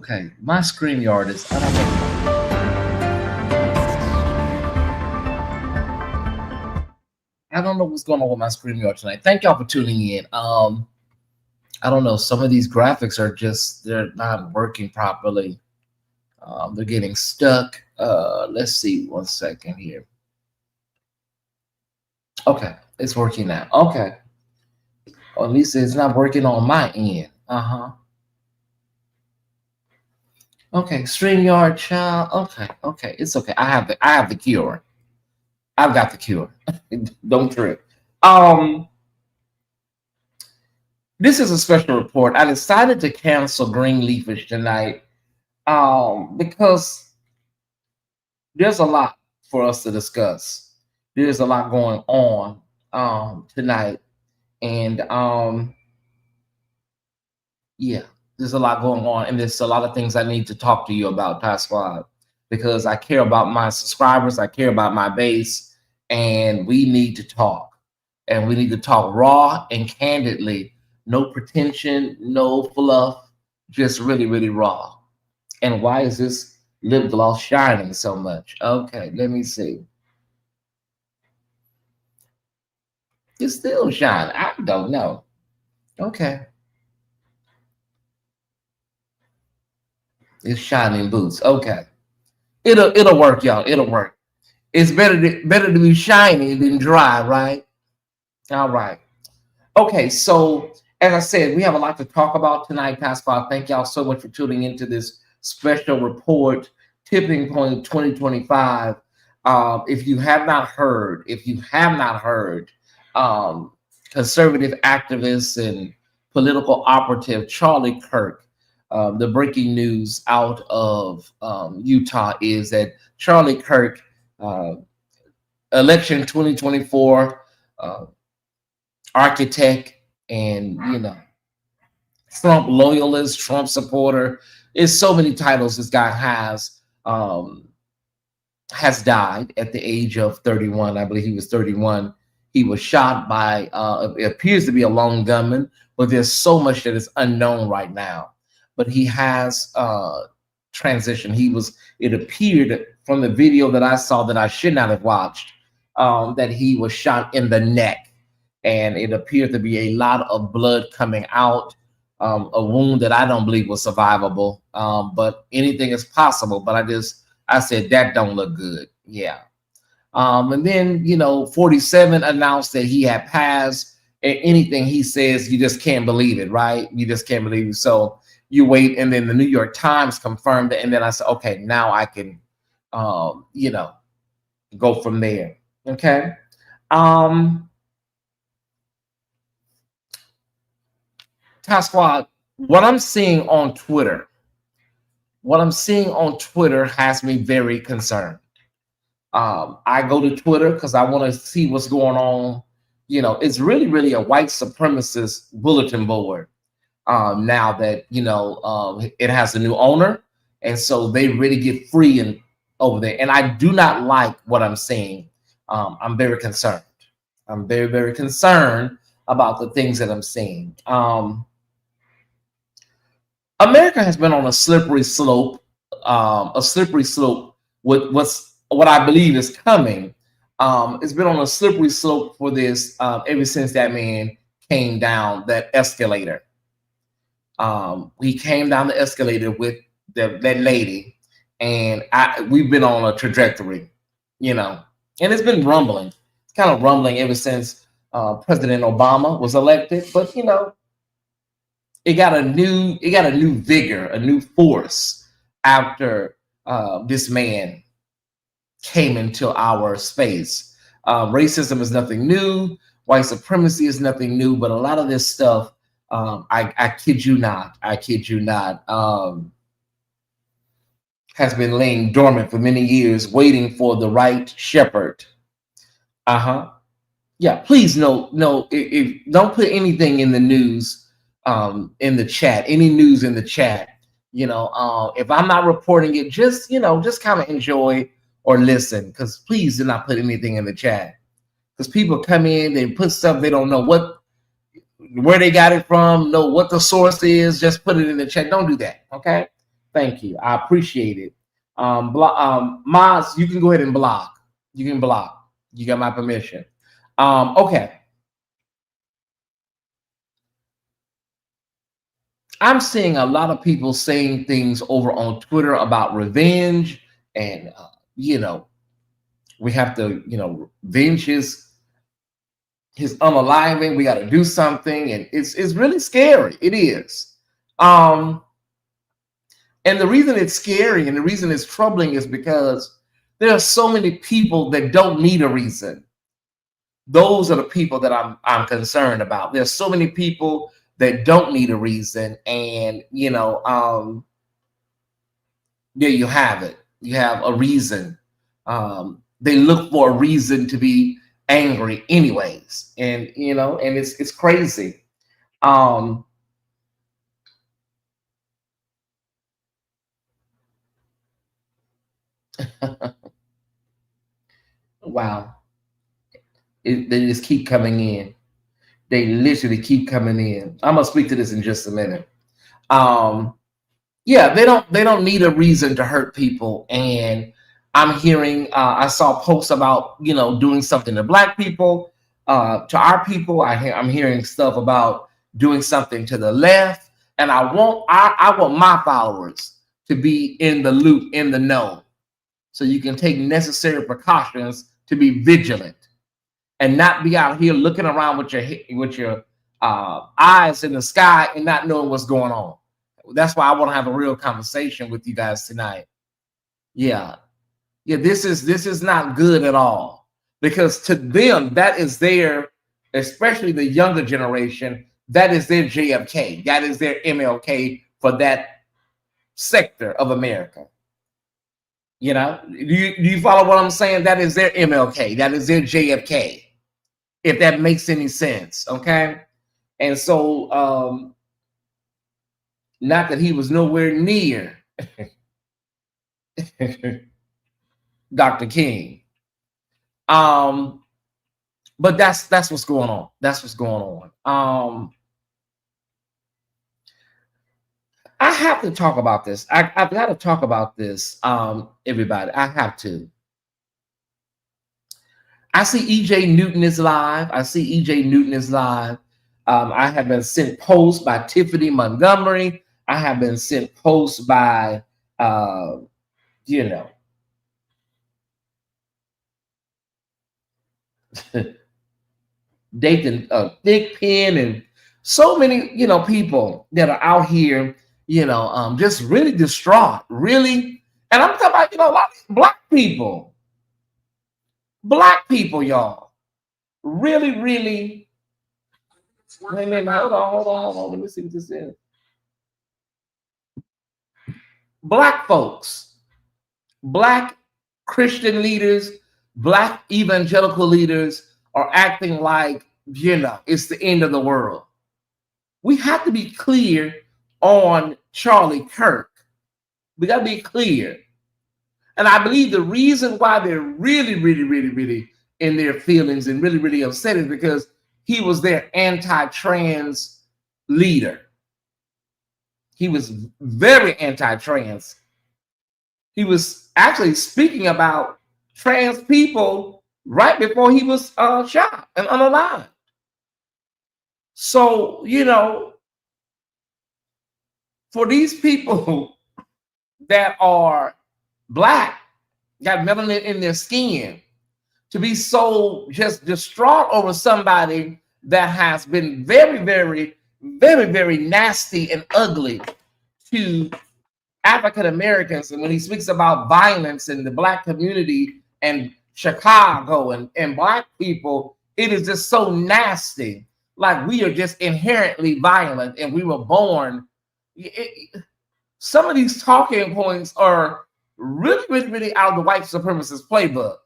Okay, my StreamYard is, I don't know. I don't know what's going on with my StreamYard tonight. Thank y'all for tuning in. I don't know. Some of these graphics are just, they're not working properly. They're getting stuck. Let's see, 1 second here. Okay, it's working now. Okay. Or at least it's not working on my end. Okay, StreamYard child. Okay, it's okay. I have the cure. I've got the cure. Don't trip. This is a special report. I decided to cancel green leafage tonight because there's a lot for us to discuss. There's a lot going on tonight, and yeah, there's a lot going on, and there's a lot of things I need to talk to you about, Tyesse, because I care about my subscribers, I care about my base, and we need to talk. And we need to talk raw and candidly. No pretension, no fluff, just really, really raw. And why is this lip gloss shining so much? Okay, let me see. It's still shining. I don't know. Okay. It's shining boots. Okay. It'll work, y'all. It'll work. It's better to be shiny than dry, right? All right. Okay, so as I said, we have a lot to talk about tonight, Tyesse. Thank y'all so much for tuning into this special report, Tipping Point 2025. If you have not heard, conservative activist and political operative Charlie Kirk, the breaking news out of Utah is that Charlie Kirk, election 2024 architect and Trump loyalist, Trump supporter. There's so many titles this guy has died at the age of 31. I believe he was 31. He was shot by it appears to be a lone gunman, but there's so much that is unknown right now. But he has transitioned. It appeared from the video that I saw that I should not have watched, that he was shot in the neck. And it appeared to be a lot of blood coming out, a wound that I don't believe was survivable, but anything is possible. But I said, that don't look good. Yeah. And then, 47 announced that he had passed, and anything he says, you just can't believe it, right? You just can't believe it. So you wait, and then the New York Times confirmed it. And then I said, okay, now I can, go from there. Okay. Tyesse, what I'm seeing on Twitter has me very concerned. I go to Twitter because I want to see what's going on. It's really, really a white supremacist bulletin board now that, it has a new owner. And so they really get free and over there. And I do not like what I'm seeing. I'm very concerned. I'm very, very concerned about the things that I'm seeing. America has been on a slippery slope with what I believe is coming. It's been on a slippery slope for this ever since that man came down that escalator. He came down the escalator with that lady, and we've been on a trajectory, and it's been rumbling. It's kind of rumbling ever since President Obama was elected, but it got a new vigor, a new force after this man came into our space. Racism is nothing new. White supremacy is nothing new. But a lot of this stuff, I kid you not, has been laying dormant for many years, waiting for the right shepherd. Yeah, please no. If don't put anything in the news. In the chat, any news in the chat, if I'm not reporting it, just kind of enjoy or listen, because please do not put anything in the chat, because people come in, they put stuff, they don't know where they got it from, know what the source is, just put it in the chat. Don't do that. Okay, Thank you. I appreciate it. Maz, you can go ahead and block. You can block. You got my permission. Okay. I'm seeing a lot of people saying things over on Twitter about revenge and, you know, we have to, you know, avenge his unaliving. We got to do something, and it's really scary. It is. Um, and the reason it's scary and the reason it's troubling is because there are so many people that don't need a reason. Those are the people that I'm concerned about. There's so many people that don't need a reason, and you know, there you have it. You have a reason. They look for a reason to be angry, anyways, and you know, and it's crazy. Um, wow, they just keep coming in. They literally keep coming in. I'm gonna speak to this in just a minute. Um, yeah, they don't need a reason to hurt people, and I'm hearing. I saw posts about doing something to black people, to our people. I'm hearing stuff about doing something to the left, and I want my followers to be in the loop, in the know, so you can take necessary precautions to be vigilant and not be out here looking around with your eyes in the sky and not knowing what's going on. That's why I want to have a real conversation with you guys tonight. Yeah, yeah. This is not good at all, because to them that is their, especially the younger generation, that is their JFK, that is their MLK for that sector of America. Do you follow what I'm saying? That is their MLK, that is their JFK, if that makes any sense. Okay. And so not that he was nowhere near Dr. King. But that's what's going on. That's what's going on. I have to talk about this. I've got to talk about this, everybody. I have to. I see EJ Newton is live. I see EJ Newton is live. I have been sent posts by Tiffany Montgomery. I have been sent posts by, you know, Dathan Thick Pen, and so many, people that are out here, just really distraught, really. And I'm talking about, a lot of black people, y'all, really, really. Wait, hold on. Let me see what this is. Black folks, black Christian leaders, black evangelical leaders are acting like, it's the end of the world. We have to be clear on Charlie Kirk. We got to be clear. And I believe the reason why they're really, really, really, really in their feelings and really, really upset is because he was their anti-trans leader. He was very anti-trans. He was actually speaking about trans people right before he was shot and unalive. So, for these people that are black, got melanin in their skin, to be so just distraught over somebody that has been very, very, very, very nasty and ugly to African Americans. And when he speaks about violence in the black community and Chicago and black people, it is just so nasty. Like we are just inherently violent and we were born. Some of these talking points are really, really, really out of the white supremacist playbook.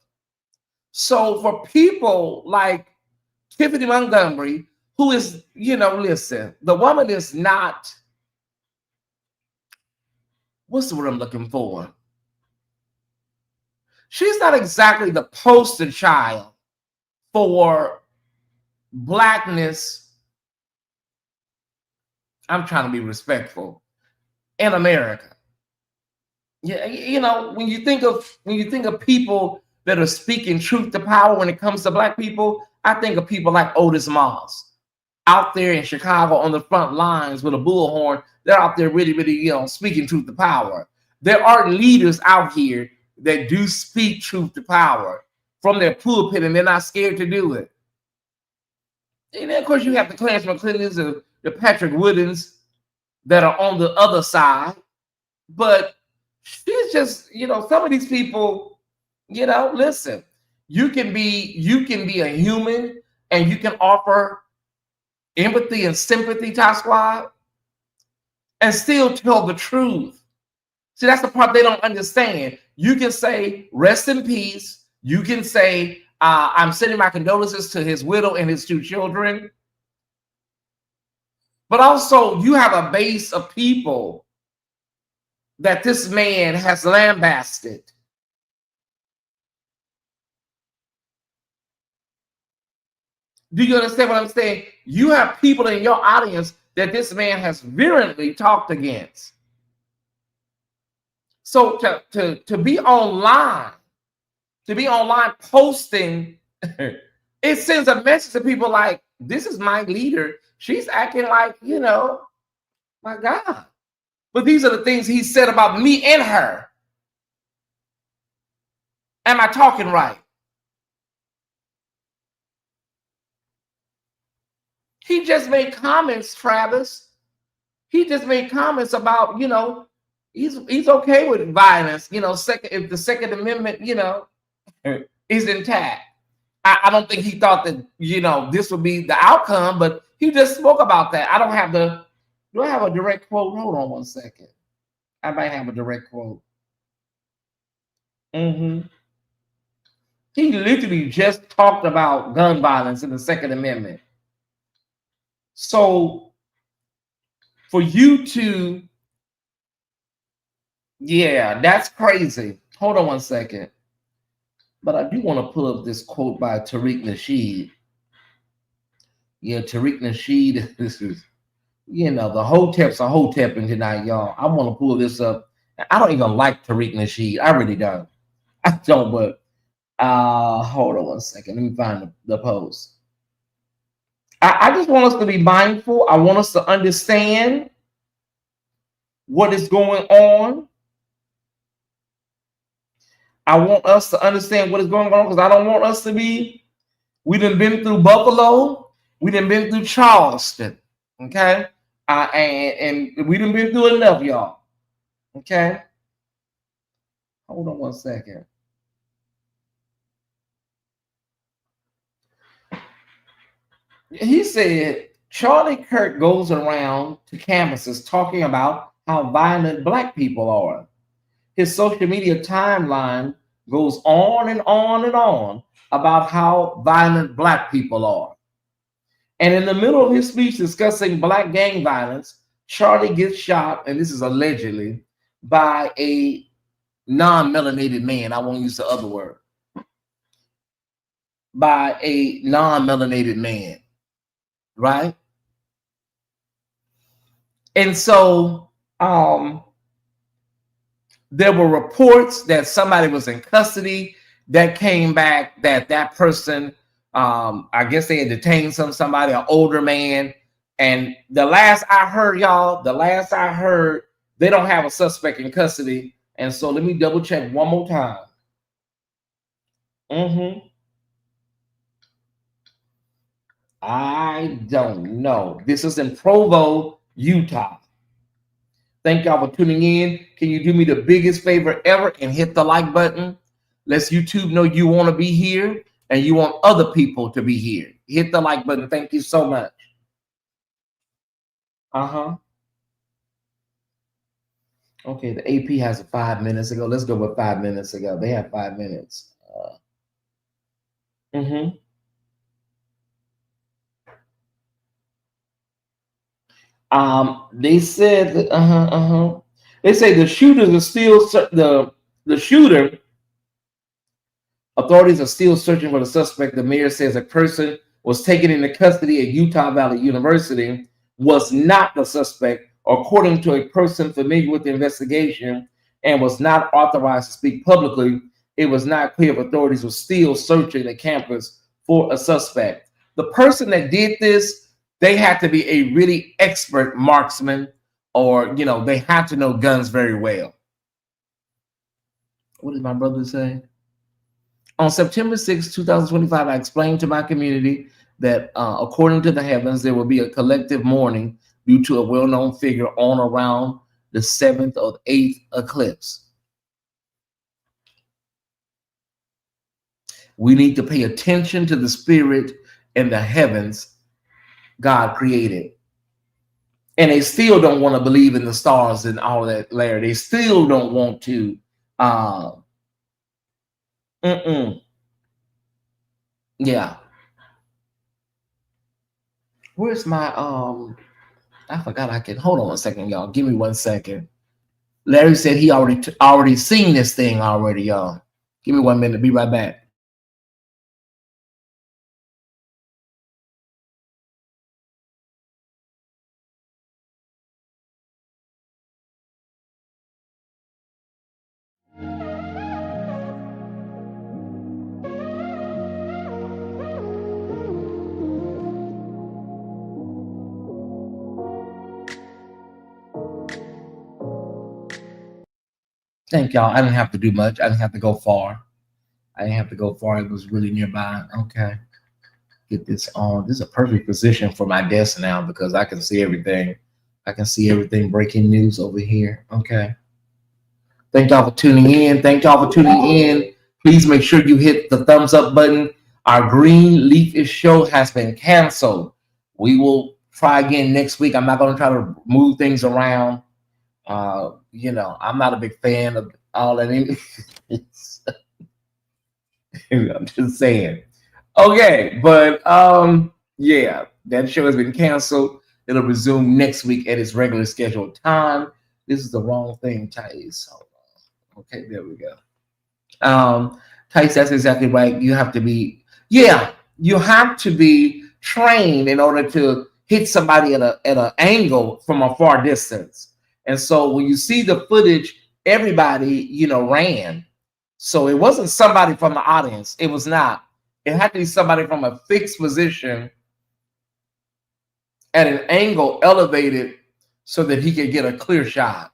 So for people like Tiffany Montgomery, who is, listen, the woman is not, what's the word I'm looking for? She's not exactly the poster child for blackness. I'm trying to be respectful in America. Yeah, when you think of people that are speaking truth to power when it comes to black people, I think of people like Otis Moss out there in Chicago on the front lines with a bullhorn. They're out there really, really, speaking truth to power. There are leaders out here that do speak truth to power from their pulpit, and they're not scared to do it. And then, of course, you have the Klansman Clintons, the Patrick Woodens that are on the other side. But she's just, some of these people, listen, you can be a human and you can offer empathy and sympathy, Ty Squad, and still tell the truth. See, that's the part they don't understand. You can say, rest in peace. You can say, I'm sending my condolences to his widow and his 2 children. But also, you have a base of people that this man has lambasted. Do you understand what I'm saying? You have people in your audience that this man has virulently talked against. So to be online posting, it sends a message to people like, this is my leader. She's acting like, my God. But these are the things he said about me and her. Am I talking right? He just made comments, Travis. He just made comments about, he's okay with violence, if the Second Amendment, is intact. I don't think he thought that, this would be the outcome, but he just spoke about that. Do I have a direct quote? Hold on one second. I might have a direct quote. He literally just talked about gun violence in the Second Amendment. So for you to, yeah, that's crazy. Hold on one second. But I do want to pull up this quote by Tariq Nasheed. Yeah, Tariq Nasheed, this is, the hoteps are hotepping tonight, y'all. I want to pull this up. I don't even like Tariq Nasheed. I really don't. I don't, but hold on one second. Let me find the post. I just want us to be mindful. I want us to understand what is going on. I want us to understand what is going on because I don't want us to be, we done been through Buffalo. We done been through Charleston. Okay? And we done been through enough, y'all. Okay? Hold on one second. He said, Charlie Kirk goes around to campuses talking about how violent Black people are. His social media timeline goes on and on and on about how violent Black people are. And in the middle of his speech discussing Black gang violence, Charlie gets shot, and this is allegedly, by a non-melanated man. I won't use the other word. By a non-melanated man. Right? And so there were reports that somebody was in custody that came back that person, I guess they had detained somebody, an older man. And the last I heard, y'all, they don't have a suspect in custody. And so let me double check one more time. I don't know. This is in Provo, Utah. Thank y'all for tuning in. Can you do me the biggest favor ever and hit the like button? Let's YouTube know you want to be here and you want other people to be here. Hit the like button. Thank you so much. Okay, the AP has 5 minutes ago. Let's go with 5 minutes ago. They have 5 minutes. They said they say the shooters are still the shooter. Authorities are still searching for the suspect. The mayor says a person was taken into custody at Utah Valley University was not the suspect, according to a person familiar with the investigation. and was not authorized to speak publicly, it was not clear if authorities were still searching the campus for a suspect. The person that did this, they had to be a really expert marksman, or they had to know guns very well. What did my brother say? On September 6, 2025, I explained to my community that according to the heavens, there will be a collective mourning due to a well-known figure on around the 7th or 8th eclipse. We need to pay attention to the spirit and the heavens God created. And they still don't want to believe in the stars and all that layer. They still don't want to. Yeah. Where's my I forgot I can hold on a second, y'all. Give me 1 second. Larry said he already seen this thing already, y'all. Give me 1 minute. Be right back. Thank y'all. I didn't have to do much. I didn't have to go far. It was really nearby. Okay. Get this on. This is a perfect position for my desk now because I can see everything. I can see everything breaking news over here. Okay. Thank y'all for tuning in. Please make sure you hit the thumbs up button. Our Green Leaf show has been canceled. We will try again next week. I'm not going to try to move things around. I'm not a big fan of all that. I'm just saying. Okay, but yeah, that show has been canceled. It'll resume next week at its regular scheduled time. This is the wrong thing, Tyesse. Okay, there we go. Tyesse, that's exactly right. You have to be trained in order to hit somebody at an angle from a far distance. And so when you see the footage, everybody, ran. So it wasn't somebody from the audience. It was not. It had to be somebody from a fixed position at an angle elevated so that he could get a clear shot.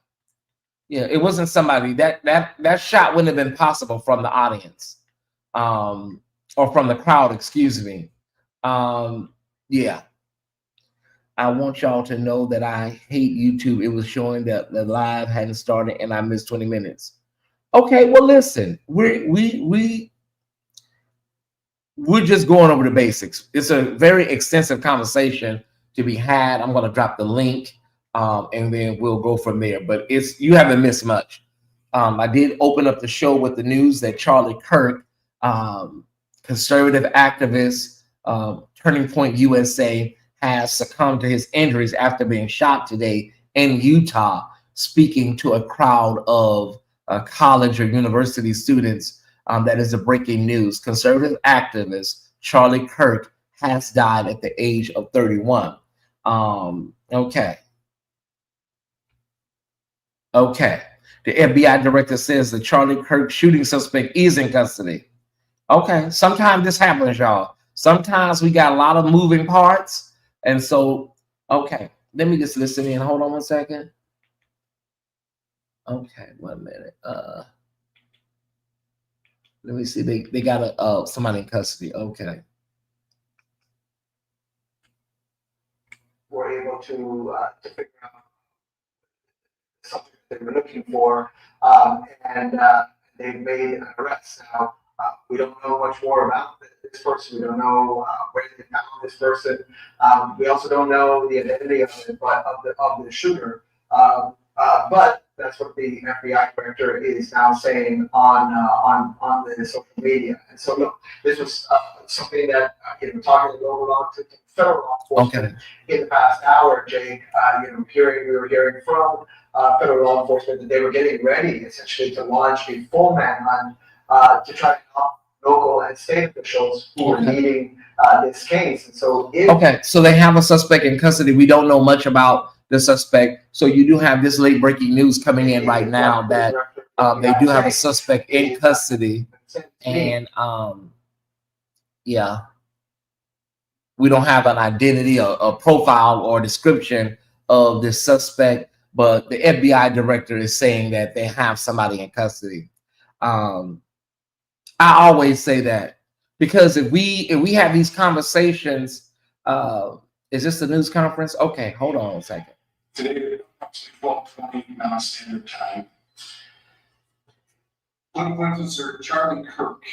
Yeah, it wasn't somebody that shot wouldn't have been possible from the audience, or from the crowd, excuse me. Yeah. I want y'all to know that I hate YouTube. It was showing that the live hadn't started and I missed 20 minutes. Okay, well, listen, we're just going over the basics. It's a very extensive conversation to be had. I'm going to drop the link, and then we'll go from there. But you haven't missed much. I did open up the show with the news that Charlie Kirk, conservative activist, Turning Point USA, has succumbed to his injuries after being shot today in Utah, speaking to a crowd of college or university students. That is the breaking news. Conservative activist Charlie Kirk has died at the age of 31. Okay. The FBI director says the Charlie Kirk shooting suspect is in custody. Okay. Sometimes this happens, y'all. Sometimes we got a lot of moving parts. And so, okay. Let me just listen in. Hold on 1 second. Okay. 1 minute. Let me see. They got somebody in custody. Okay. Were able to figure out something they were looking for, and they've made an arrest. Now, we don't know much more about this person. We don't know where they found this person. We also don't know the identity of the shooter. But that's what the FBI director is now saying on the social media. And so, look, this was something that talking over on to federal law enforcement in the past hour, Jake. We were hearing from federal law enforcement that they were getting ready essentially to launch a full manhunt to try to help local and state officials who are leading this case. And so, so they have a suspect in custody. We don't know much about the suspect. So you do have this late breaking news coming in right now that they do have a suspect in custody, and yeah, we don't have an identity, a profile, or description of this suspect, but the FBI director is saying that they have somebody in custody. I always say that because if we have these conversations, is this the news conference? Okay, hold on a second. Today, approximately 12:20 Mountain Standard Time, police officer Charlie Kirk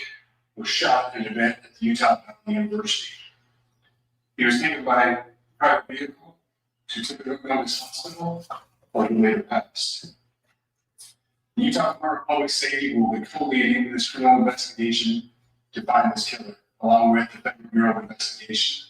was shot at an event at the Utah Valley University. He was taken by a private vehicle to Typical Hospital, where he later passed. The Utah Department of Public Safety will be co-leading this criminal investigation to find this killer, along with the Federal Bureau of Investigation.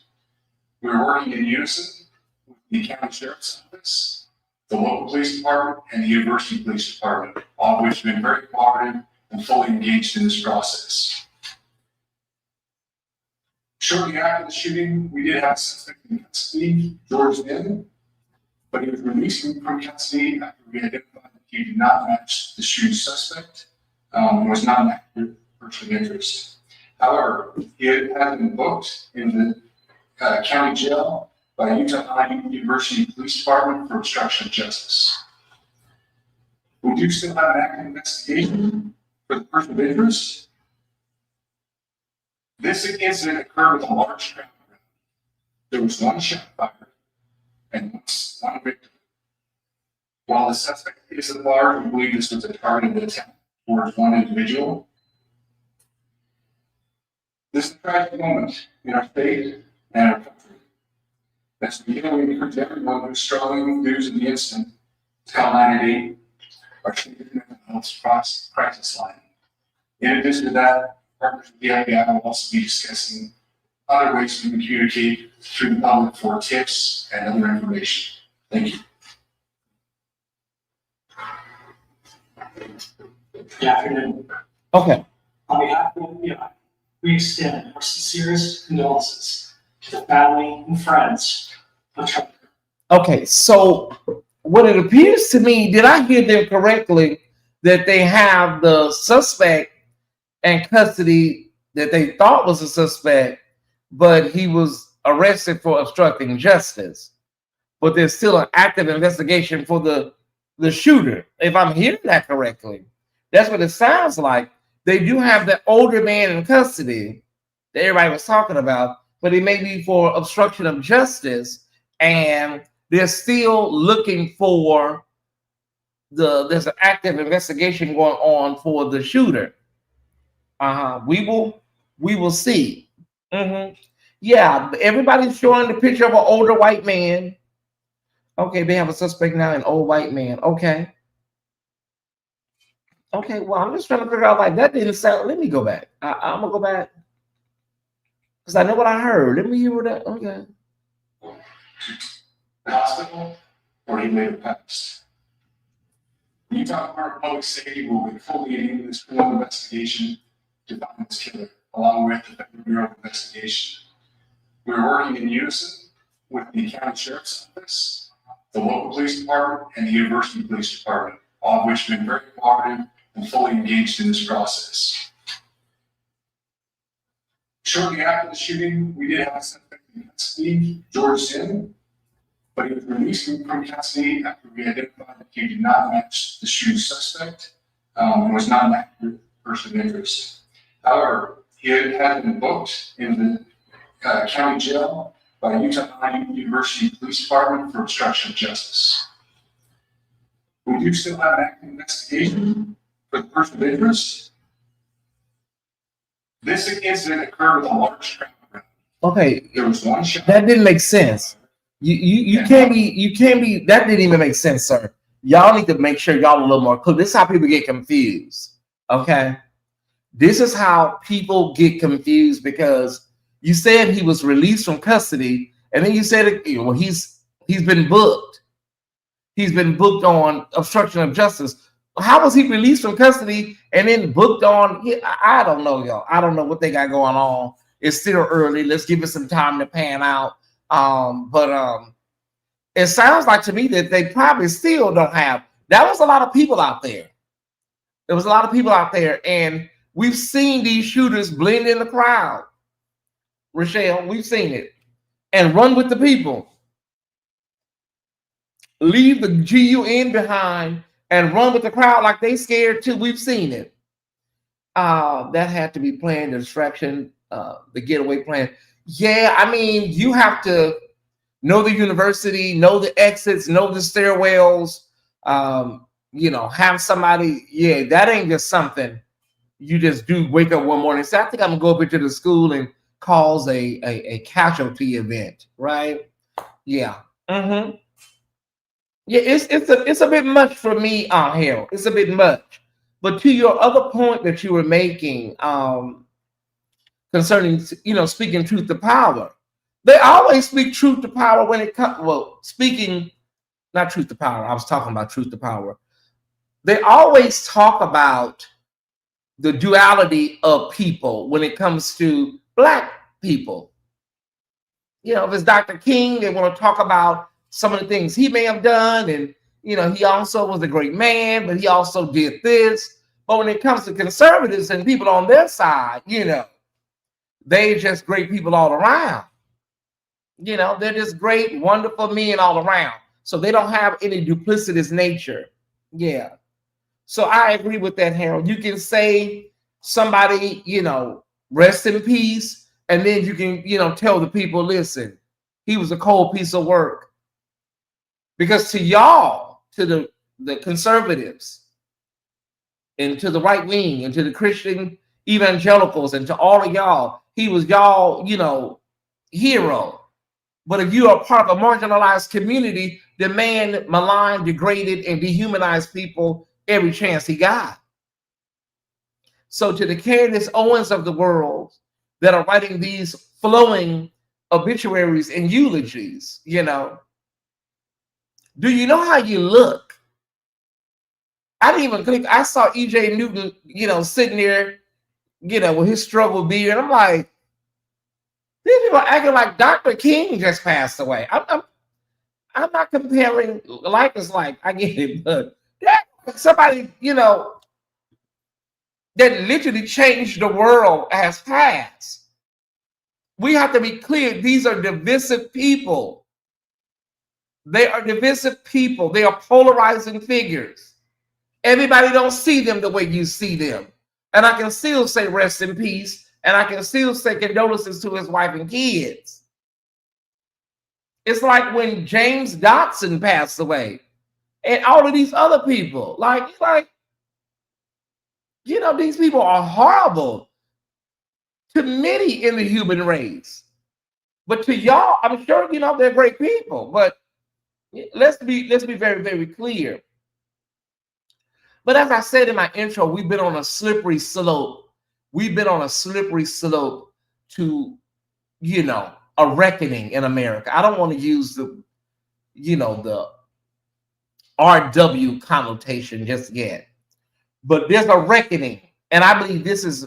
We are working in unison with the County Sheriff's Office, the local police department, and the University Police Department, all of which have been very cooperative and fully engaged in this process. Shortly after the shooting, we did have a suspect in custody, George Nim, but he was released from custody after we identified that he did not match the shooting suspect and was not an active person of interest. However, he had been booked in the county jail by Utah Valley University Police Department for obstruction of justice. We do still have an active investigation for the person of interest. This incident occurred with a large crowd. There was one shot fired and one victim. While the suspect is at large, we believe this was a targeted attack towards one individual. This is a tragic moment in our state and our country. As we encourage everyone who's struggling with news of the incident to call 988, our state mental health crisis line. In addition to that, partners with the FBI will also be discussing other ways we can communicate through the public for tips and other information. Thank you. Good afternoon. Okay. On behalf of the FBI, we extend our sincerest condolences to the family and friends of Charlie. Okay, so what it appears to me, did I hear them correctly that they have the suspect in custody that they thought was a suspect, but he was arrested for obstructing justice? But there's still an active investigation for the shooter, if I'm hearing that correctly. That's what it sounds like. They do have the older man in custody that everybody was talking about, but it may be for obstruction of justice, and they're still looking for there's an active investigation going on for the shooter. We will see. Yeah, everybody's showing the picture of an older white man. Okay, they have a suspect now, an old white man. Okay. Okay, well, I'm just trying to figure out, like, that didn't sound. Let me go back. I'm gonna go back because I know what I heard. Let me hear what that. Okay. The hospital, where he later passed. The Utah Department of Public Safety will be fully leading this criminal investigation to find this killer, along with the Federal Bureau of Investigation. We are working in unison with the County Sheriff's Office, the local police department, and the University Police Department, all of which have been very cooperative and fully engaged in this process. Shortly after the shooting, we did have a suspect in custody, George Sim, but he was released from custody after we identified that he did not match the shooting suspect and was not an active person of interest. However, he had been booked in the county jail by Utah Valley University Police Department for obstruction of justice. We do still have an active investigation for the person of interest. This incident occurred with a large crowd. Okay, There was one shot. that didn't make sense. You can't be. That didn't even make sense, sir. Y'all need to make sure y'all a little more clear. This is how people get confused. Okay, this is how people get confused because you said he was released from custody, and then you said, well, he's been booked. He's been booked on obstruction of justice. How was he released from custody and then booked on? I don't know, y'all. I don't know what they got going on. It's still early. Let's give it some time to pan out. But it sounds like to me that they probably still don't have. That was a lot of people out there. There was a lot of people out there, and we've seen these shooters blend in the crowd. Rochelle, we've seen it, and run with the people. Leave the GUN behind and run with the crowd like they scared too. We've seen it. That had to be planned, the distraction, the getaway plan. Yeah, I mean, you have to know the university, know the exits, know the stairwells, have somebody. Yeah, that ain't just something you just do wake up one morning and say, I think I'm gonna go up into the school and cause a casualty event, right? Yeah. Mm-hmm. Yeah, it's a bit much for me, Harold. It's a bit much. But to your other point that you were making, concerning, speaking truth to power, they always speak truth to power when it comes. Well, speaking not truth to power. I was talking about truth to power. They always talk about the duality of people when it comes to Black people. If it's Dr. King, they want to talk about some of the things he may have done, and he also was a great man, but he also did this. But when it comes to conservatives and people on their side, they're just great people all around. They're just great, wonderful men all around. So they don't have any duplicitous nature. Yeah. So I agree with that, Harold. You can say somebody, rest in peace, and then you can, tell the people, listen, he was a cold piece of work. Because to y'all, to the conservatives, and to the right wing, and to the Christian evangelicals, and to all of y'all, he was y'all, hero. But if you are part of a marginalized community, the man maligned, degraded, and dehumanized people every chance he got. So to the Candace Owens of the world that are writing these flowing obituaries and eulogies, do you know how you look? I didn't even click. I saw E.J. Newton, sitting there, with his struggle beard. I'm like, these people are acting like Dr. King just passed away. I'm not comparing like as like. I get it, but somebody, that literally changed the world has passed. We have to be clear. These are divisive people. They are divisive people. They are polarizing figures. Everybody don't see them the way you see them. And I can still say rest in peace. And I can still say condolences to his wife and kids. It's like when James Dotson passed away. And all of these other people. These people are horrible to many in the human race. But to y'all, I'm sure, they're great people. But let's be very, very clear. But as I said in my intro, we've been on a slippery slope. We've been on a slippery slope to, a reckoning in America. I don't want to use the RW connotation just yet. But there's a reckoning. And I believe this is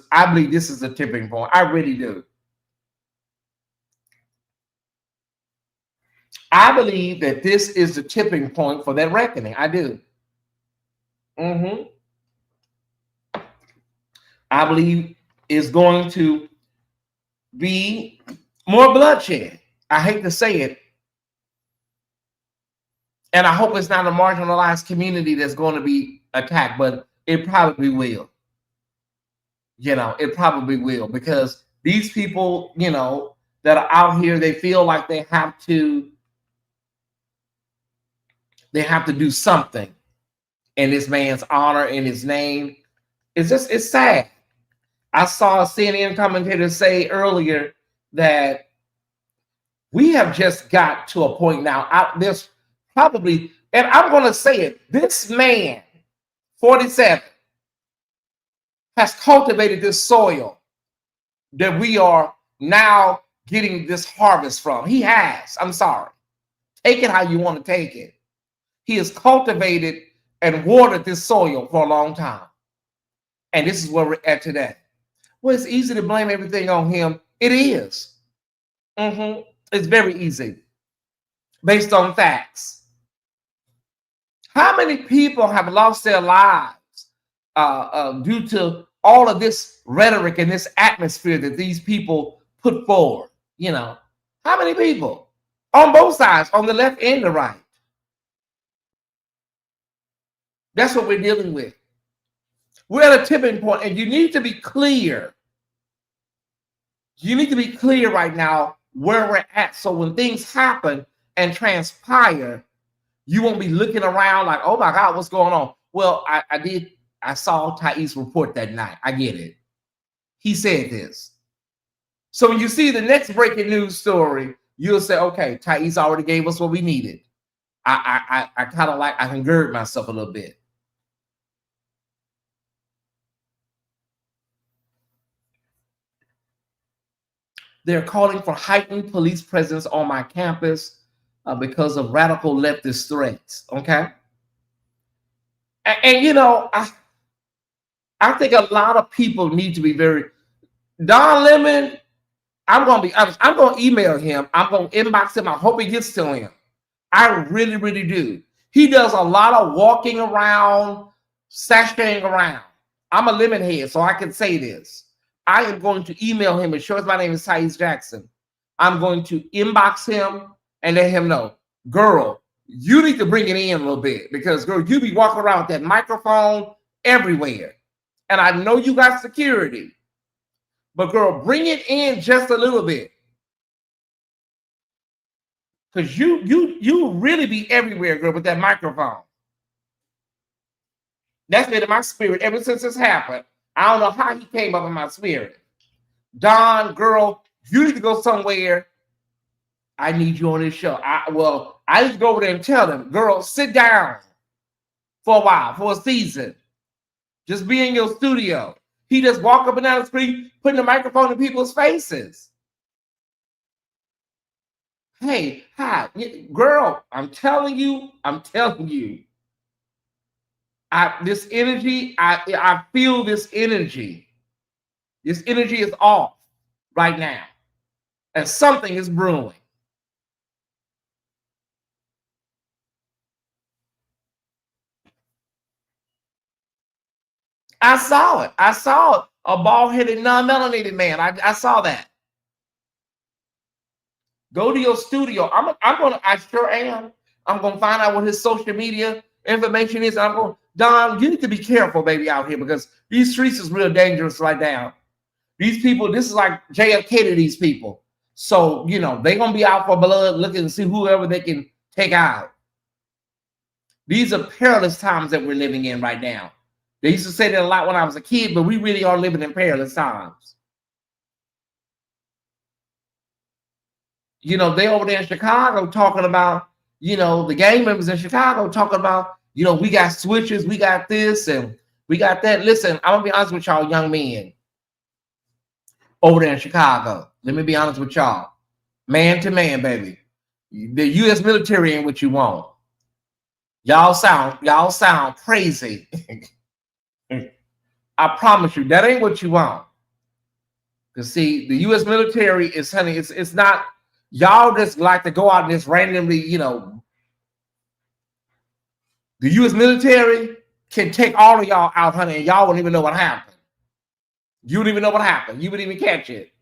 a tipping point. I really do. I believe that this is the tipping point for that reckoning. I do. I believe it's going to be more bloodshed. I hate to say it. And I hope it's not a marginalized community that's going to be attacked, but it probably will. It probably will, because these people, that are out here, they feel like they have to do something in this man's honor, in his name. It's sad. I saw a CNN commentator say earlier that we have just got to a point now. There's probably, and I'm going to say it, this man, 47, has cultivated this soil that we are now getting this harvest from. He has. I'm sorry. Take it how you want to take it. He has cultivated and watered this soil for a long time. And this is where we're at today. Well, it's easy to blame everything on him. It is. It's very easy. based on facts. How many people have lost their lives due to all of this rhetoric and this atmosphere that these people put forward? You know, how many people on both sides, on the left and the right? That's what we're dealing with. We're at a tipping point, and you need to be clear. You need to be clear right now where we're at, so when things happen and transpire, you won't be looking around like, oh my God, what's going on? Well, I saw Tyesse Report that night. I get it. He said this. So when you see the next breaking news story, you'll say, okay, Tyesse already gave us what we needed. I kind of like, I can gird myself a little bit. They're calling for heightened police presence on my campus because of radical leftist threats. Okay. And you know, I think a lot of people need to be very. Don Lemon, I'm going to be honest. I'm going to email him. I'm going to inbox him. I hope he gets to him. I really, really do. He does a lot of walking around, sashaying around. I'm a lemon head, so I can say this. I am going to email him. It shows my name is Tyesse Jackson. I'm going to inbox him and let him know, girl, you need to bring it in a little bit because, girl, you be walking around with that microphone everywhere. And I know you got security, but girl, bring it in just a little bit. Because you really be everywhere, girl, with that microphone. That's been in my spirit ever since this happened. I don't know how he came up in my spirit. Don, girl, you need to go somewhere. I need you on this show. I need to go over there and tell them, girl, sit down for a while, for a season. Just be in your studio. He just walk up and down the street, putting the microphone in people's faces. Hey, hi, girl, I'm telling you. This energy, I feel this energy. This energy is off right now. And something is brewing. I saw it. A bald-headed, non-melanated man. I saw that. Go to your studio. I sure am. I'm gonna find out what his social media information is. Don, you need to be careful, baby, out here because these streets is real dangerous right now. These people, this is like JFK to these people. So, you know, they're gonna be out for blood, looking to see whoever they can take out. These are perilous times that we're living in right now. They used to say that a lot when I was a kid, but we really are living in perilous times. You know, they over there in Chicago talking about, you know, the gang members in Chicago talking about, you know, we got switches, we got this, and we got that. Listen, I'm gonna be honest with y'all, young men over there in Chicago. Let me be honest with y'all. Man to man, baby. The U.S. military ain't what you want. Y'all sound crazy. I promise you, that ain't what you want. Because see, the U.S. military is, honey, it's not, y'all just like to go out and just randomly, you know. The U.S. military can take all of y'all out, honey, and y'all wouldn't even know what happened. You wouldn't even know what happened. You wouldn't even catch it.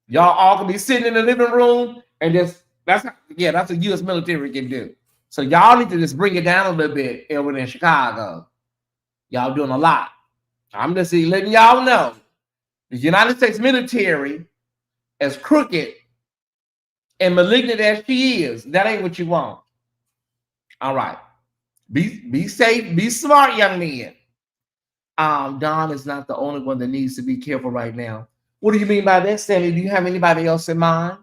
Y'all all can be sitting in the living room and just, that's what the U.S. military can do. So y'all need to just bring it down a little bit over in Chicago. Y'all doing a lot. I'm just letting y'all know the United States military, as crooked and malignant as she is, that ain't what you want. All right. Be safe, be smart, young men. Don is not the only one that needs to be careful right now. What do you mean by that, Sammy? Do you have anybody else in mind?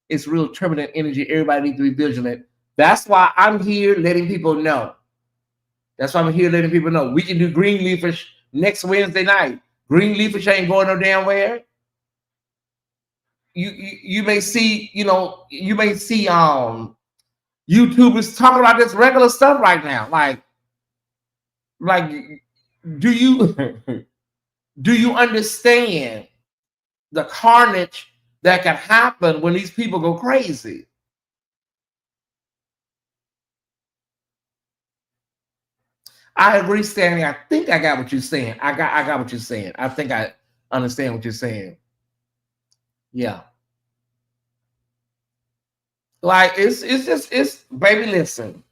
It's real turbulent energy. Everybody needs to be vigilant. That's why I'm here letting people know. That's why I'm here letting people know. We can do green leafish next Wednesday night. Green leafish ain't going no damn where. You may see, you know, YouTubers talking about this regular stuff right now. Like do you understand the carnage that can happen when these people go crazy? I agree, Stanley. I think I got what you're saying. I got what you're saying. I think I understand what you're saying. Yeah. Like it's baby, listen.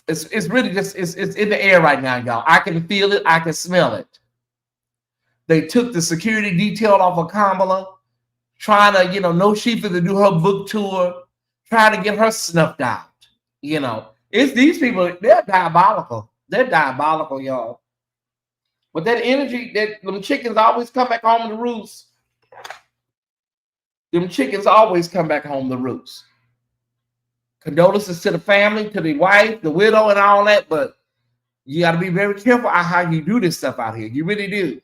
It's really just it's in the air right now, y'all. I can feel it, I can smell it. They took the security detail off of Kamala, trying to, no Shifa to do her book tour, trying to get her snuffed out. It's these people, they're diabolical. They're diabolical, y'all. But that energy, that them chickens always come back home to roost. Them chickens always come back home to roost. Condolences to the family, to the wife, the widow, and all that. But you got to be very careful how you do this stuff out here. You really do.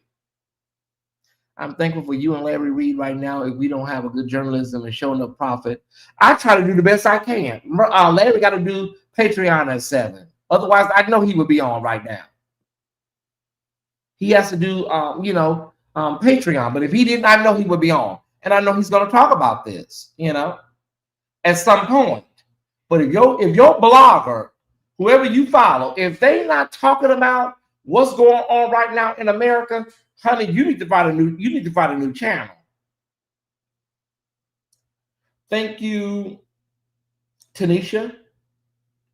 I'm thankful for you and Larry Reed right now. If we don't have a good journalism and showing up profit, I try to do the best I can. Larry got to do Patreon at 7. Otherwise, I know he would be on right now. He has to do, Patreon. But if he didn't, I know he would be on. And I know he's going to talk about this, at some point. But if your blogger, whoever you follow, if they not talking about what's going on right now in America, honey, you need to find a new channel. Thank you, Tanisha.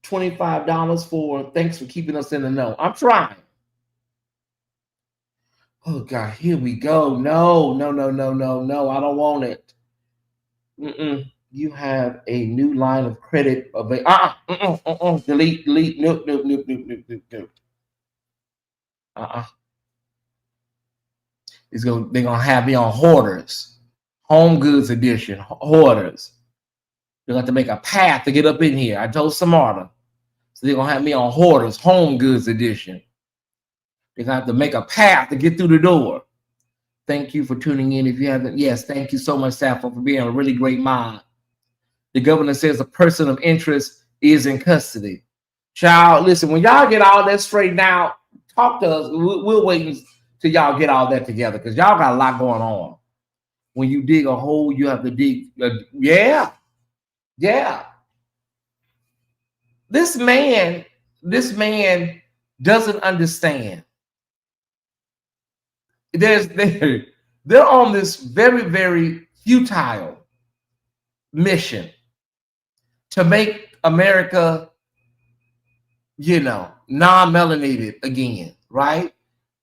$25 thanks for keeping us in the know. I'm trying. Oh God, here we go. No, I don't want it. You have a new line of credit. Delete. Nope. They're gonna have me on Hoarders, Home Goods Edition, Hoarders. They're gonna have to make a path to get up in here. I told Samarta. So they're gonna have me on Hoarders, Home Goods Edition. They're gonna have to make a path to get through the door. Thank you for tuning in. If you haven't, yes, thank you so much, Sappho, for being a really great mod. The governor says a person of interest is in custody. Child, listen, when y'all get all that straightened out, talk to us. We'll wait till y'all get all that together, because y'all got a lot going on. When you dig a hole, you have to dig. Yeah. This man doesn't understand. They're on this very, very futile mission to make America, non-melanated again, right?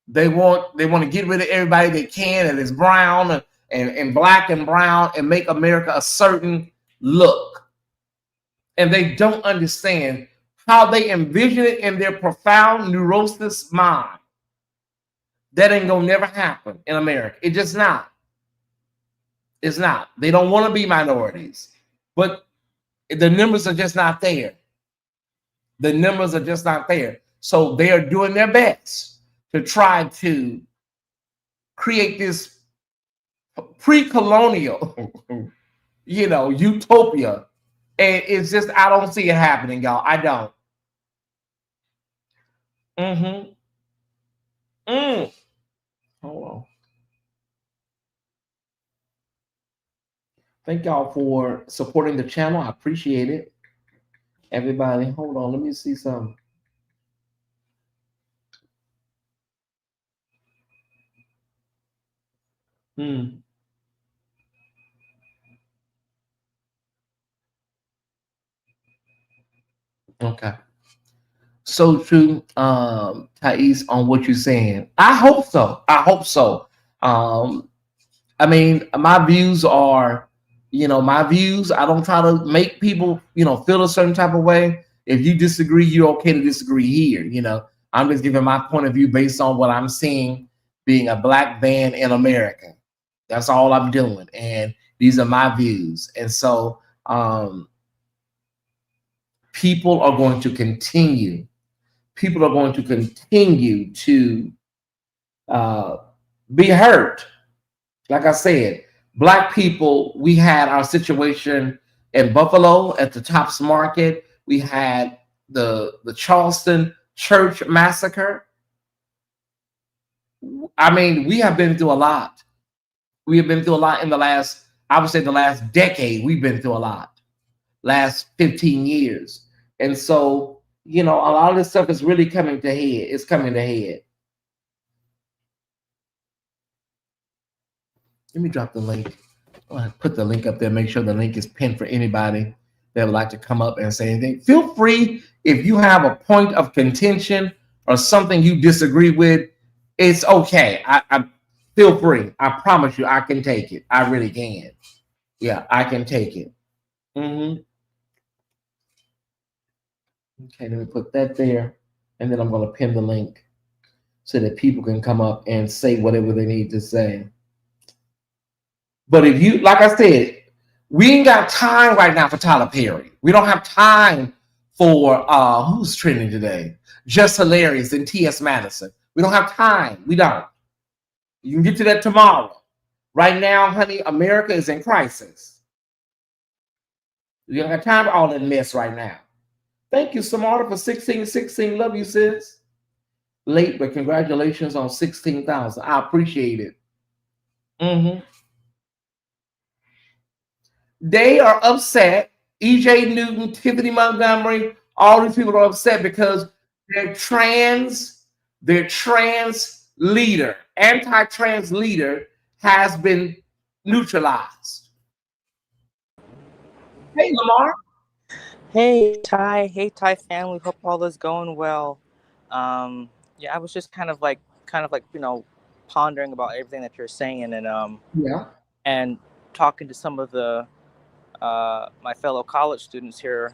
They want to get rid of everybody they can that is brown and black and brown and make America a certain look. And they don't understand how they envision it in their profound neurosis mind. That ain't gonna never happen in America. It's just not. It's not. They don't want to be minorities, but the numbers are just not there. The numbers are just not there. So they are doing their best to try to create this pre-colonial, utopia. And it's just, I don't see it happening, y'all. I don't. Hold on. Thank y'all for supporting the channel. I appreciate it. Everybody, hold on. Let me see something. Okay. So true, Tyesse, on what you're saying. I hope so. I mean, my views are, my views. I don't try to make people, feel a certain type of way. If you disagree, you're okay to disagree here. I'm just giving my point of view based on what I'm seeing being a black man in America. That's all I'm doing. And these are my views. And so people are going to continue to be hurt. Like I said, black people, we had our situation in Buffalo at the Tops Market. We had the Charleston church massacre. I mean, we have been through a lot. We have been through a lot in the last decade. We've been through a lot. Last 15 years. And so you know, a lot of this stuff is really coming to head. It's coming to head. Let me drop the link. I'll put the link up there. Make sure the link is pinned for anybody that would like to come up and say anything. Feel free if you have a point of contention or something you disagree with. It's okay. I feel free. I promise you, I can take it. I really can. Yeah, I can take it. Okay, let me put that there, and then I'm going to pin the link so that people can come up and say whatever they need to say. But if you, like I said, we ain't got time right now for Tyler Perry. We don't have time for who's trending today? Just Hilarious and T.S. Madison. We don't have time. We don't. You can get to that tomorrow. Right now, honey, America is in crisis. We don't have time for all that mess right now. Thank you, Samara, for 1616. Love you, sis. Late, but congratulations on 16,000. I appreciate it. They are upset. E.J. Newton, Tiffany Montgomery, all these people are upset because their trans leader, anti-trans leader, has been neutralized. Hey, Lamar. Hey Ty, family. Hope all is going well. Yeah, I was just kind of like pondering about everything that you're saying, and talking to some of the my fellow college students here,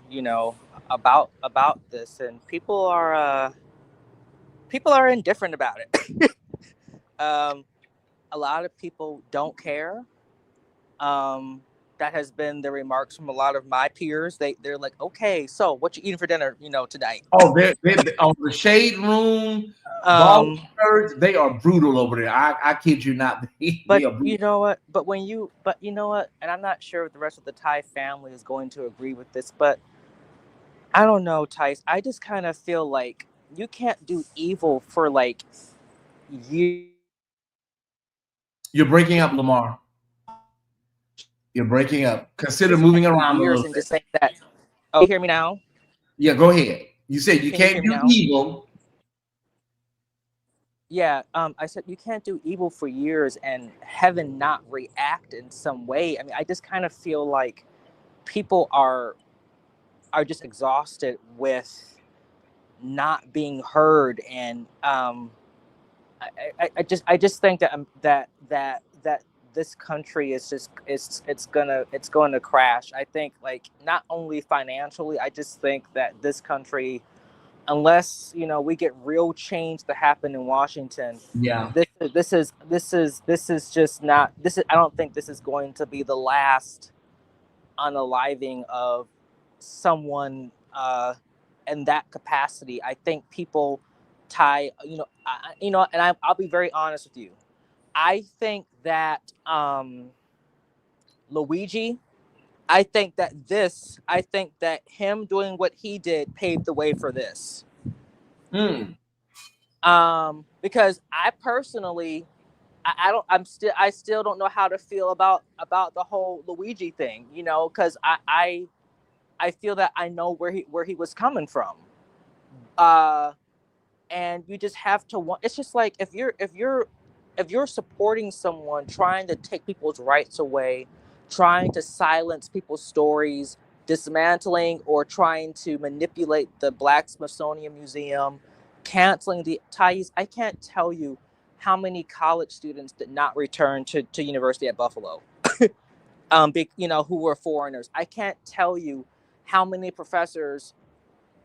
about this, and people are indifferent about it. A lot of people don't care. That has been the remarks from a lot of my peers. They're like, okay, so what you eating for dinner, tonight? Oh, they're on the shade room. They are brutal over there. I kid you not. But you know what? And I'm not sure if the rest of the Thai family is going to agree with this, but I don't know, Tyesse. I just kind of feel like you can't do evil for like years. You're breaking up, Lamar. You're breaking up. Consider moving around a little bit. Just saying that. Oh, you hear me now? Yeah, go ahead. You said you can't do evil. Yeah, I said you can't do evil for years and heaven not react in some way. I mean, I just kind of feel like people are just exhausted with not being heard, and I just think that this country is just it's going to crash. I think, like, not only financially, I just think that this country, unless we get real change to happen in Washington, this is just not this is I don't think this is going to be the last unaliving of someone in that capacity. I think people and I'll be very honest with you. I think that Luigi, I think that him doing what he did paved the way for this. Because I personally, I still don't know how to feel about the whole Luigi thing, because I feel that I know where he was coming from. And you just have to want. It's just like if you're supporting someone trying to take people's rights away, trying to silence people's stories, dismantling or trying to manipulate the Black Smithsonian Museum, canceling the Tyesse. I can't tell you how many college students did not return to University at Buffalo, who were foreigners. I can't tell you how many professors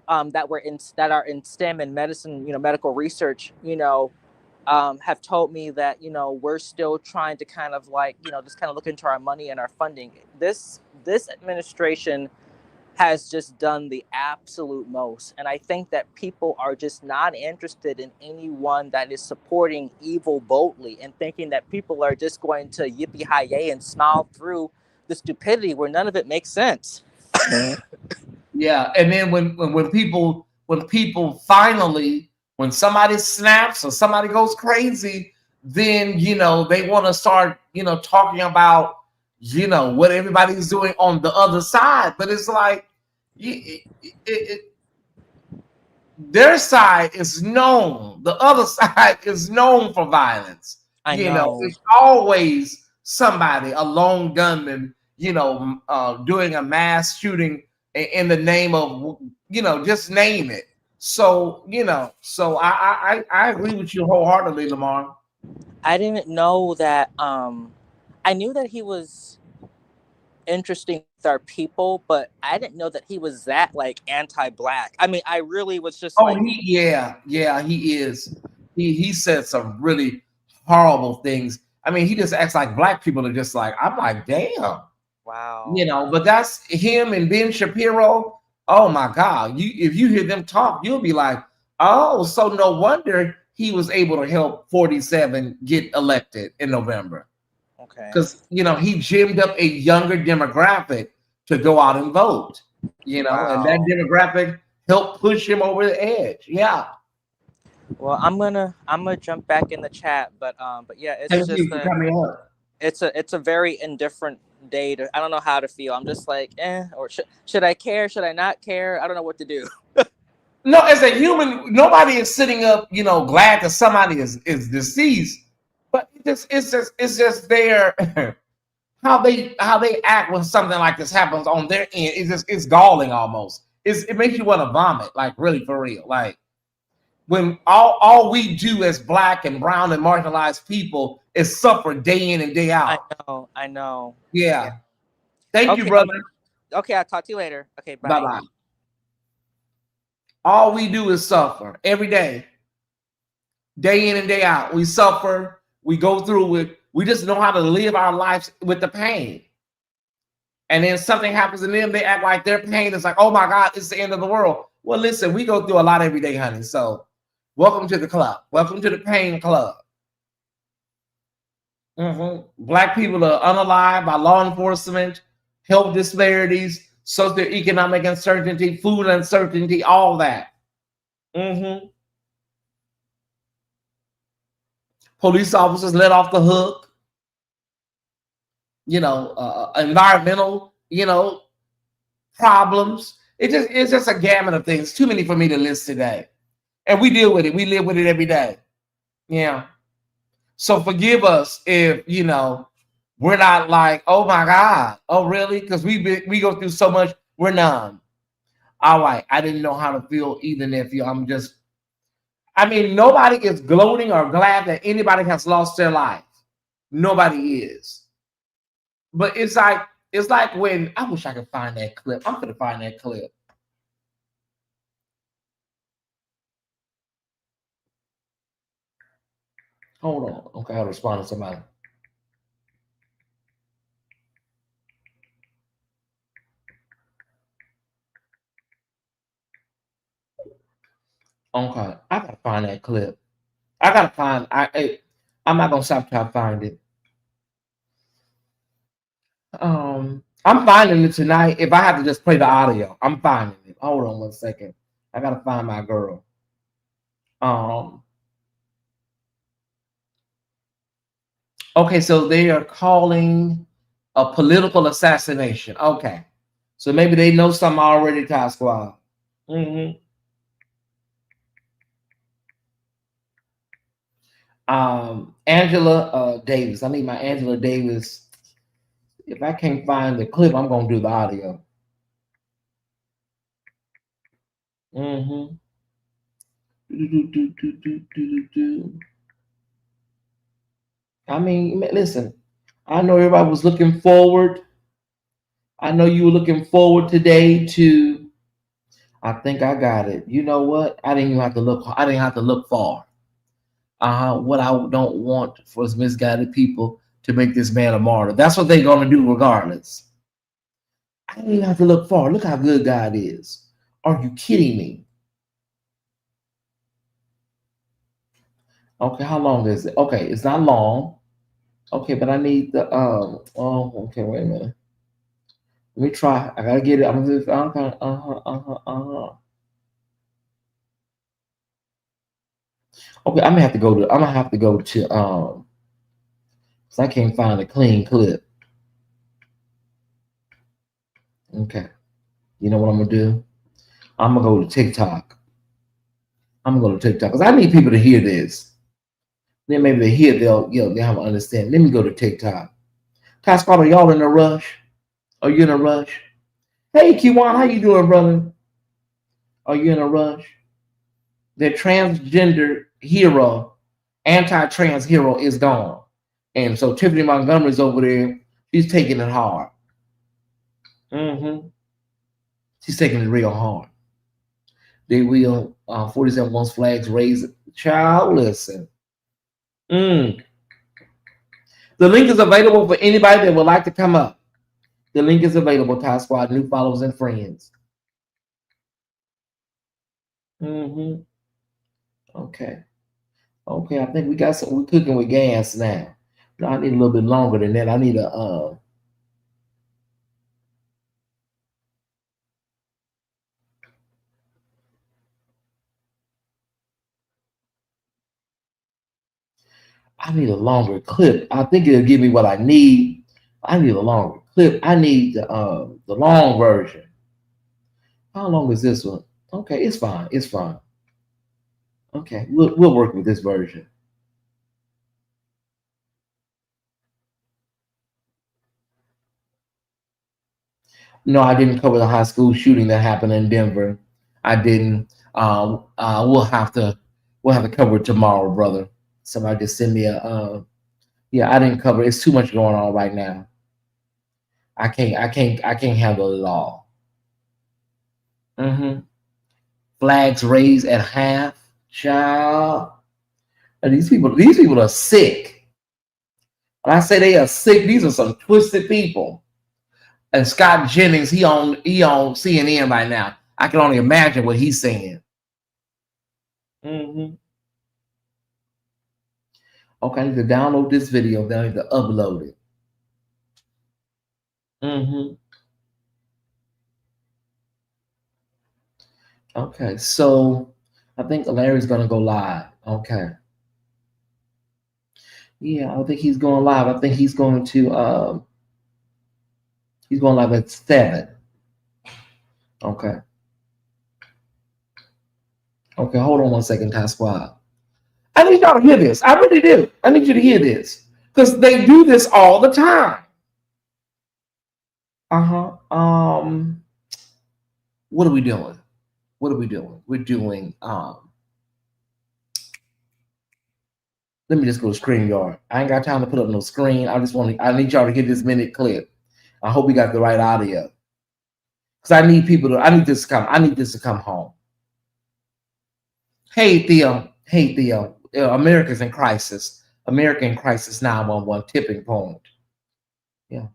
that are in STEM and medicine, medical research, have told me that, we're still trying to kind of like, just kind of look into our money and our funding. This administration has just done the absolute most. And I think that people are just not interested in anyone that is supporting evil boldly and thinking that people are just going to yippee-hi-yay and smile through the stupidity where none of it makes sense. Yeah, and then when people finally, when somebody snaps or somebody goes crazy, then they want to start talking about what everybody's doing on the other side. But it's like their side is known. The other side is known for violence. I You know, know. it's always somebody, a lone gunman, doing a mass shooting in the name of, just name it. So, so I agree with you wholeheartedly, Lamar. I didn't know that. I knew that he was interesting with our people, but I didn't know that he was that like anti-black. I mean, I really was just Oh, like, yeah, he is. He said some really horrible things. I mean, he just acts like black people are just like, I'm like, damn, wow. but that's him and Ben Shapiro. Oh my God. If you hear them talk, you'll be like, oh, so no wonder he was able to help 47 get elected in November. Okay. Because he gymmed up a younger demographic to go out and vote, and that Wow. demographic helped push him over the edge. Yeah. Well, I'm gonna jump back in the chat, but yeah, it's Thank just you for coming up. it's a very indifferent day to. I don't know how to feel. I'm just like, or should I care? Should I not care? I don't know what to do. No, as a human, nobody is sitting up, glad that somebody is deceased. But it's just their how they act when something like this happens on their end. It's galling almost. It makes you want to vomit, like really for real. Like when all we do as black and brown and marginalized people is suffer day in and day I out. know. I know. Yeah. Thank you, Okay. brother. Okay. I'll talk to you later. Okay. Bye Bye. bye. All we do is suffer every day in and day out. We suffer. We go through it. We just know how to live our lives with the pain. And then something happens to them, they act like their pain is like, oh my God, it's the end of the world. Well, listen, we go through a lot every day, honey. So welcome to the club. Welcome to the pain club. Black people are unalived by law enforcement, health disparities, socioeconomic uncertainty, food uncertainty, all that. Police officers let off the hook. Environmental, problems. It's just a gamut of things. Too many for me to list today. And we deal with it. We live with it every day. Yeah. So forgive us if we're not like, oh my God, oh really? Because we go through so much, we're numb. All right. I didn't know how to feel either, nephew. Nobody is gloating or glad that anybody has lost their life. Nobody is. But it's like when I wish I could find that clip. I'm gonna find that clip. Hold on. Okay, I'll respond to somebody. Okay, I gotta find that clip. I gotta find. I'm not gonna stop till I find it. I'm finding it tonight. If I have to just play the audio, I'm finding it. Hold on 1 second. I gotta find my girl. Okay, so they are calling a political assassination. Okay, so maybe they know something already, Ty Squad. Angela Davis. I need my Angela Davis. If I can't find the clip, I'm gonna do the audio. Listen, I know everybody was looking forward. I know you were looking forward today to. I think I got it. You know what? I didn't even have to look. I didn't have to look far. What I don't want for misguided people to make this man a martyr. That's what they're gonna do regardless. I didn't even have to look far. Look how good God is. Are you kidding me? Okay, how long is it? Okay, it's not long. Okay, but I need the okay, wait a minute. Let me try. I gotta get it. I'm just Okay, I'm gonna have to go to because I can't find a clean clip. Okay. You know what I'm gonna do? I'm gonna go to TikTok. I'm gonna go to TikTok because I need people to hear this. Then maybe they hear, they'll have an understanding. Let me go to TikTok. Tyesse, are y'all in a rush? Are you in a rush? Hey, Kiwan, how you doing, brother? Are you in a rush? The transgender hero, anti-trans hero is gone. And so Tiffany Montgomery's over there. She's taking it hard. She's taking it real hard. They will, 47 wants flags raised. Child, listen. The link is available for anybody that would like to come up. The link is available, Tyesse Squad, new followers and friends. Okay. Okay, I think we got some. We're cooking with gas now. No, I need a little bit longer than that. I need a I need a longer clip. I think it'll give me what I need. I need a longer clip. I need the long version. How long is this one? Okay, it's fine. It's fine. Okay, we'll work with this version. No, I didn't cover the high school shooting that happened in Denver. I didn't. We'll have to cover it tomorrow, brother. Somebody just send me a. Yeah, I didn't cover. It's too much going on right now. I can't handle it all. Flags raised at half, child. And these people are sick. When I say they are sick, these are some twisted people. And Scott Jennings, he on CNN right now. I can only imagine what he's saying. Okay, I need to download this video, then I need to upload it. Okay, so I think Larry's gonna go live. Okay. Yeah, I think he's going live. I think he's going live at 7. Okay. Okay, hold on one second, Tyesse Squad. I need y'all to hear this. I really do. I need you to hear this. Because they do this all the time. What are we doing? What are we doing? We're doing let me just go to StreamYard. I ain't got time to put up no screen. I need y'all to get this minute clip. I hope we got the right audio. Because I need this to come home. Hey Theo. America's in crisis. American crisis 911 tipping point. Yeah.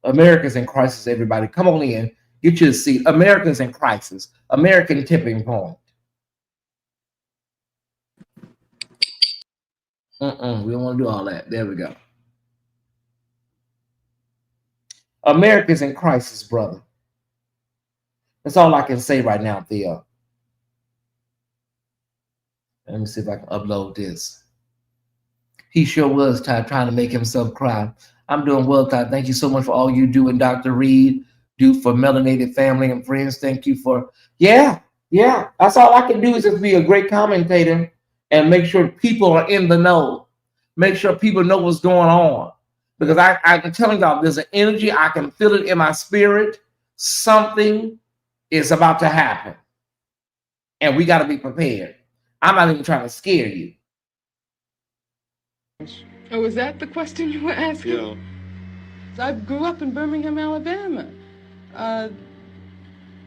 America's in crisis, everybody. Come on in. Get your seat. America's in crisis. American tipping point. We don't want to do all that. There we go. America's in crisis, brother. That's all I can say right now, Theo. Let me see if I can upload this. He sure was trying to make himself cry. I'm doing well, Todd. Thank you so much for all you do, and Dr. Reed do for melanated family and friends. Thank you for yeah. That's all I can do is just be a great commentator and make sure people are in the know. Make sure people know what's going on. Because I'm telling y'all, there's an energy, I can feel it in my spirit. Something is about to happen. And we got to be prepared. I'm not even trying to scare you. Oh, was that the question you were asking? Yeah. I grew up in Birmingham, Alabama.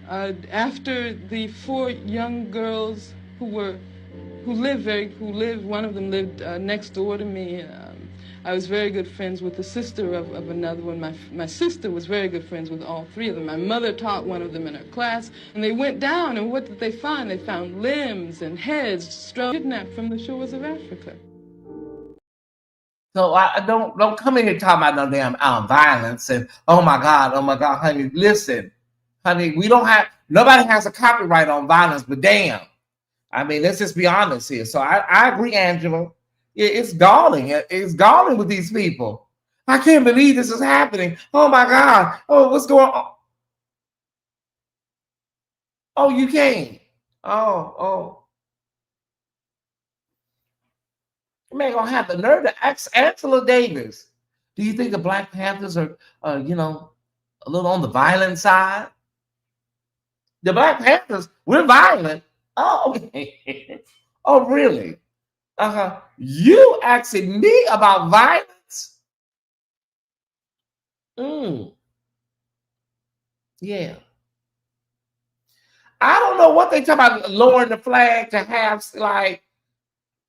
After the 4 young girls who lived, one of them lived next door to me. I was very good friends with the sister of another one. My sister was very good friends with all 3 of them. My mother taught one of them in her class, and they went down, and what did they find? They found limbs and heads kidnapped from the shores of Africa. So I don't come in here talking about no damn violence and oh my God, honey. Listen, honey, nobody has a copyright on violence, but damn. I mean, let's just be honest here. So I agree, Angela. It's galling. It's galling with these people. I can't believe this is happening. Oh my God. Oh, what's going on? Oh, you can't. Oh. Man, gonna have the nerve to ask Angela Davis. Do you think the Black Panthers are, you know, a little on the violent side? The Black Panthers, we're violent. Oh, okay. Oh, really? You asking me about violence? Yeah. I don't know what they talk about lowering the flag to have, like,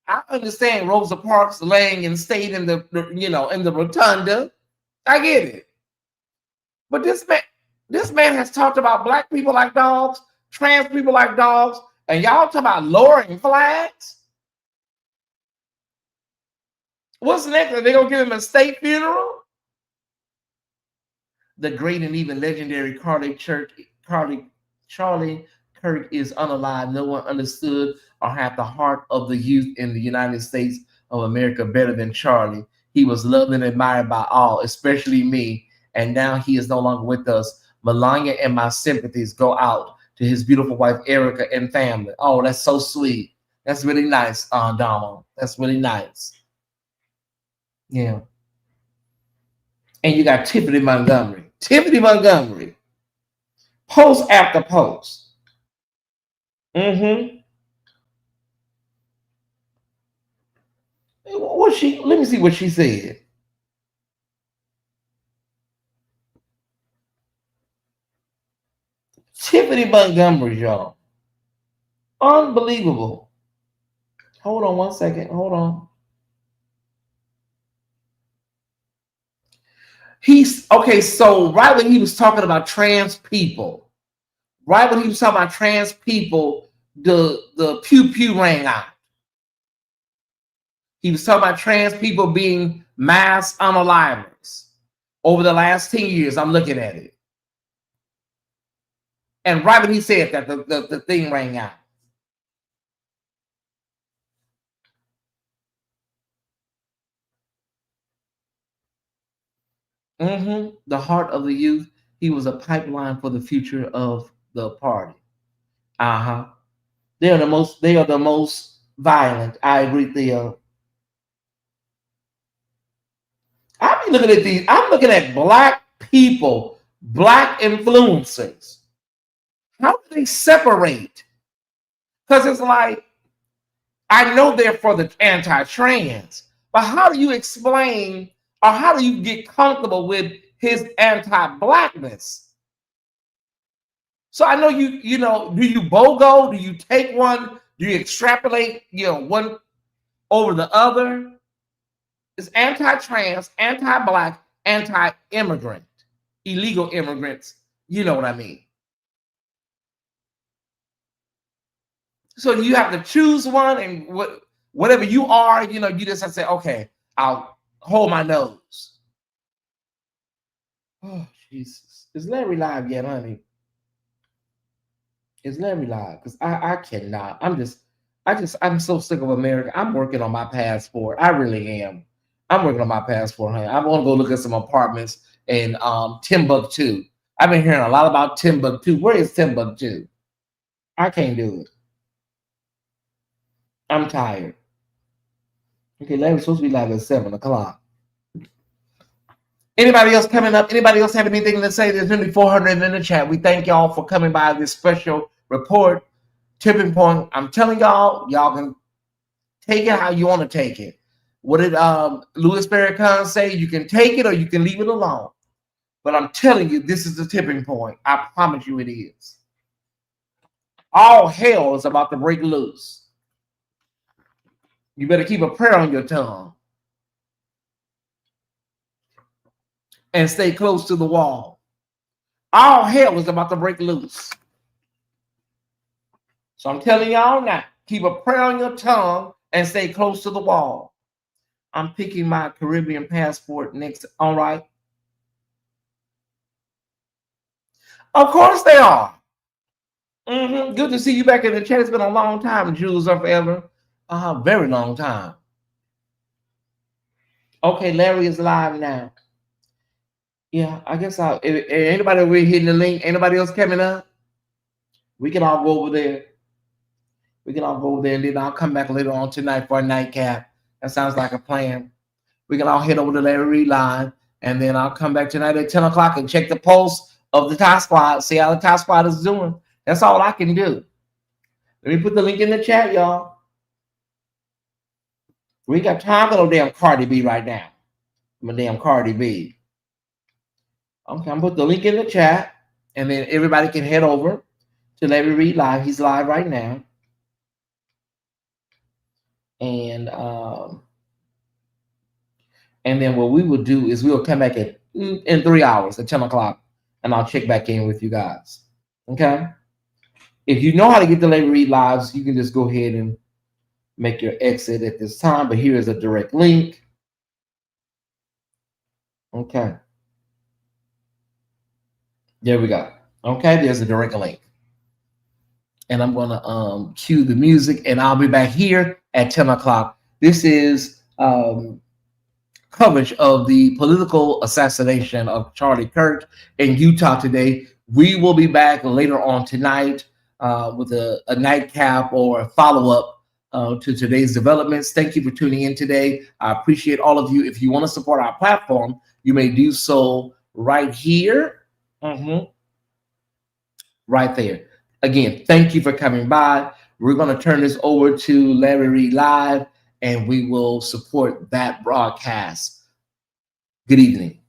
I understand Rosa Parks laying and stayed in the in the rotunda. I get it. But this man has talked about black people like dogs, trans people like dogs, and y'all talk about lowering flags. What's next? Are they gonna give him a state funeral? The great and even legendary Charlie Kirk is unalive. No one understood or had the heart of the youth in the United States of America better than Charlie. He was loved and admired by all, especially me. And now he is no longer with us. Melania and my sympathies go out to his beautiful wife, Erica, and family. Oh, that's so sweet. That's really nice, Donald. That's really nice. Yeah. And you got Tiffany Montgomery. Tiffany Montgomery. Post after post. What she? Let me see what she said. Tiffany Montgomery, y'all. Unbelievable. Hold on one second. Hold on. He's okay. So right when he was talking about trans people, the pew pew rang out. He was talking about trans people being mass unalivers. Over the last 10 years, I'm looking at it. And right when he said that, the thing rang out. The heart of the youth. He was a pipeline for the future of the party. They are the most violent. I agree, Theo. I'm looking at these. I'm looking at black people, black influencers. How do they separate? Because it's like, I know they're for the anti-trans, but how do you explain or how do you get comfortable with his anti-blackness? So I know do you BOGO? Do you take one? Do you extrapolate, one over the other? It's anti-trans, anti-black, anti-immigrant, illegal immigrants. You know what I mean? So you have to choose one, and whatever you are, you just have to say, okay, I'll hold my nose. Oh, Jesus. Is Larry live yet, honey? Is Larry live? Because I cannot. I'm so sick of America. I'm working on my passport. I really am. I'm working on my passport, honey. I want to go look at some apartments in Timbuktu. I've been hearing a lot about Timbuktu. Where is Timbuktu? I can't do it. I'm tired. Okay, Larry's supposed to be live at 7 o'clock. Anybody else coming up? Anybody else have anything to say? There's nearly 400 in the chat. We thank y'all for coming by this special report. Tipping point. I'm telling y'all can take it how you want to take it. What did Louis Farrakhan say? You can take it or you can leave it alone. But I'm telling you, this is the tipping point. I promise you it is. All hell is about to break loose. You better keep a prayer on your tongue. And stay close to the wall. All hell is about to break loose. So I'm telling y'all now, keep a prayer on your tongue and stay close to the wall. I'm picking my Caribbean passport next. All right. Of course they are. Good to see you back in the chat. It's been a long time, Jules, or forever. Very long time. Okay, Larry is live now. Yeah, I guess anybody over here hitting the link? Anybody else coming up? We can all go over there. And then I'll come back later on tonight for a nightcap. That sounds like a plan. We can all head over to Larry Reed Live, and then I'll come back tonight at 10 o'clock and check the pulse of the Tie Squad, see how the Tie Squad is doing. That's all I can do. Let me put the link in the chat, y'all. We ain't got time for no damn Cardi B right now. I'm a damn Cardi B. Okay, I'm gonna put the link in the chat, and then everybody can head over to Larry Reed Live. He's live right now. And then what we will do is we'll come back in 3 hours at 10 o'clock, and I'll check back in with you guys. Okay? If you know how to get the Larry Reed Lives, you can just go ahead and make your exit at this time. But here is a direct link. Okay. There we go. Okay, there's a direct link. And I'm gonna cue the music, and I'll be back here at 10 o'clock. This is coverage of the political assassination of Charlie Kirk in Utah today. We will be back later on tonight with a nightcap or a follow-up to today's developments. Thank you for tuning in today. I appreciate all of you. If you want to support our platform, you may do so right here. Right there. Again, thank you for coming by. We're going to turn this over to Larry Reed Live, and we will support that broadcast. Good evening.